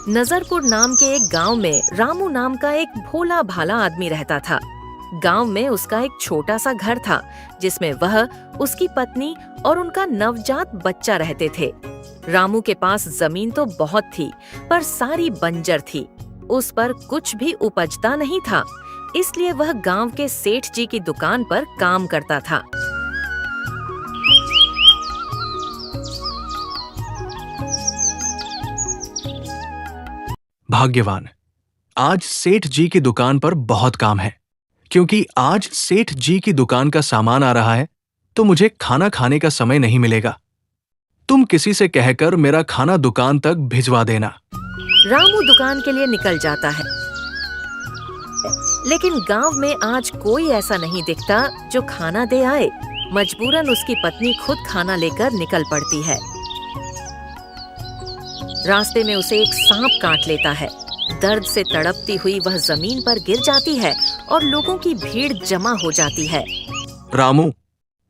नजरपुर नाम के एक गांव में रामू नाम का एक भोला भाला आदमी रहता था। गांव में उसका एक छोटा सा घर था जिसमें वह, उसकी पत्नी और उनका नवजात बच्चा रहते थे। रामू के पास जमीन तो बहुत थी पर सारी बंजर थी। उस पर कुछ भी उपजता नहीं था, इसलिए वह गांव के सेठ जी की दुकान पर काम करता था। भाग्यवान, आज सेठ जी की दुकान पर बहुत काम है, क्योंकि आज सेठ जी की दुकान का सामान आ रहा है तो मुझे खाना खाने का समय नहीं मिलेगा। तुम किसी से कहकर मेरा खाना दुकान तक भिजवा देना। रामू दुकान के लिए निकल जाता है, लेकिन गांव में आज कोई ऐसा नहीं दिखता जो खाना दे आए। मजबूरन उसकी पत्नी खुद खाना लेकर निकल पड़ती है। रास्ते में उसे एक सांप काट लेता है। दर्द से तड़पती हुई वह जमीन पर गिर जाती है और लोगों की भीड़ जमा हो जाती है। रामू,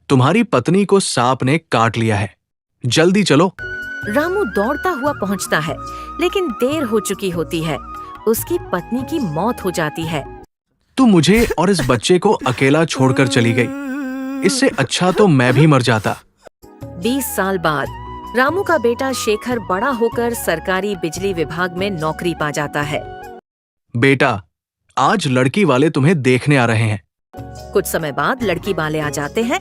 तुम्हारी पत्नी को सांप ने काट लिया है, जल्दी चलो। रामू दौड़ता हुआ पहुंचता है, लेकिन देर हो चुकी होती है। उसकी पत्नी की मौत हो जाती है। तू मुझे और इस बच्चे को अकेला छोड़कर चली गई। इससे अच्छा तो मैं भी मर जाता। 20 साल बाद रामू का बेटा शेखर बड़ा होकर सरकारी बिजली विभाग में नौकरी पा जाता है। बेटा, आज लड़की वाले तुम्हें देखने आ रहे हैं। कुछ समय बाद लड़की वाले आ जाते हैं।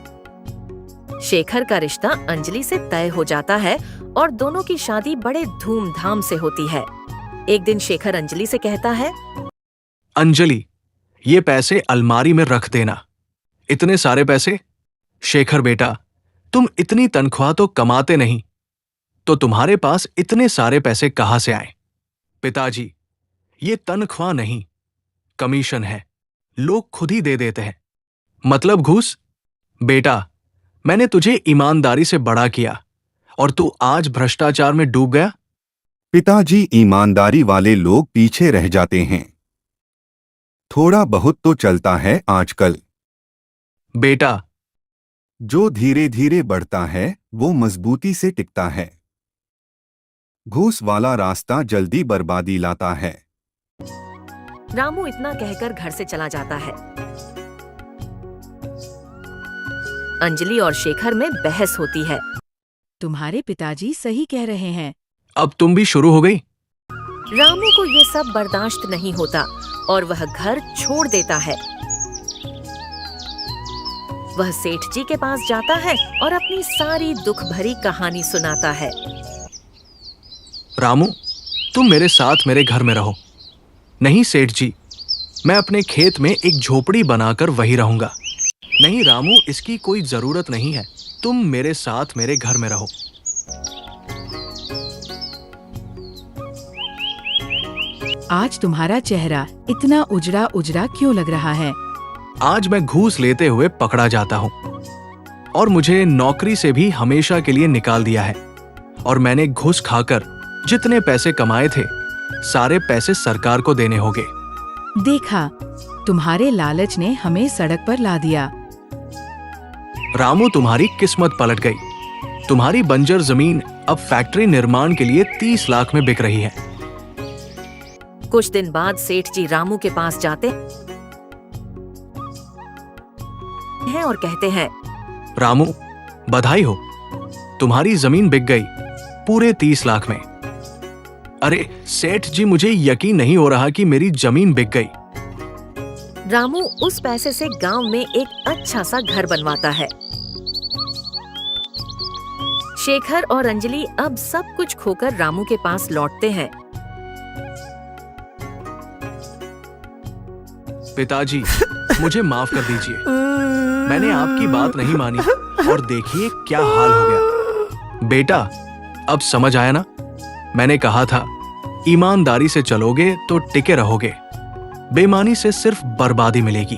शेखर का रिश्ता अंजलि से तय हो जाता है और दोनों की शादी बड़े धूमधाम से होती है। एक दिन शेखर अंजलि से कहता है, अंजलि, ये पैसे अलमारी में रख देना। इतने सारे पैसे? शेखर बेटा, तुम इतनी तनख्वाह तो कमाते नहीं, तो तुम्हारे पास इतने सारे पैसे कहां से आए? पिताजी, ये तनख्वाह नहीं, कमीशन है। लोग खुद ही दे देते हैं। मतलब घूस? बेटा, मैंने तुझे ईमानदारी से बड़ा किया और तू आज भ्रष्टाचार में डूब गया। पिताजी, ईमानदारी वाले लोग पीछे रह जाते हैं। थोड़ा बहुत तो चलता है आजकल। बेटा, जो धीरे धीरे बढ़ता है वो मजबूती से टिकता है। घूस वाला रास्ता जल्दी बर्बादी लाता है। रामू इतना कहकर घर से चला जाता है। अंजलि और शेखर में बहस होती है। तुम्हारे पिताजी सही कह रहे हैं। अब तुम भी शुरू हो गई। रामू को ये सब बर्दाश्त नहीं होता और वह घर छोड़ देता है। वह सेठ जी के पास जाता है और अपनी सारी दुख भरी कहानी सुनाता है। रामू, तुम मेरे साथ मेरे घर में रहो। नहीं सेठ जी, मैं अपने खेत में एक झोपड़ी बनाकर वहीं रहूंगा। नहीं रामू, इसकी कोई जरूरत नहीं है। तुम मेरे साथ मेरे घर में रहो। आज तुम्हारा चेहरा इतना उजड़ा उजड़ा क्यों लग रहा है? आज मैं घूस लेते हुए पकड़ा जाता हूँ और मुझे नौकरी से भी हमेशा के लिए निकाल दिया है। और मैंने घूस खाकर जितने पैसे कमाए थे, सारे पैसे सरकार को देने होंगे। देखा, तुम्हारे लालच ने हमें सड़क पर ला दिया। रामू, तुम्हारी किस्मत पलट गई। तुम्हारी बंजर जमीन अब फैक्ट्री निर्माण के लिए 30 लाख में बिक रही है। कुछ दिन बाद सेठ जी रामू के पास जाते हैं और कहते हैं, रामू, बधाई हो, तुम्हारी जमीन बिक गई पूरे 30 लाख में। अरे सेठ जी, मुझे यकीन नहीं हो रहा कि मेरी जमीन बिक गई। रामू उस पैसे से गांव में एक अच्छा सा घर बनवाता है। शेखर और अंजलि अब सब कुछ खोकर रामू के पास लौटते हैं। पिताजी, मुझे माफ कर दीजिए। मैंने आपकी बात नहीं मानी और देखिए क्या हाल हो गया। बेटा, अब समझ आया ना? मैंने कहा था, ईमानदारी से चलोगे तो टिके रहोगे। बेईमानी से सिर्फ बर्बादी मिलेगी।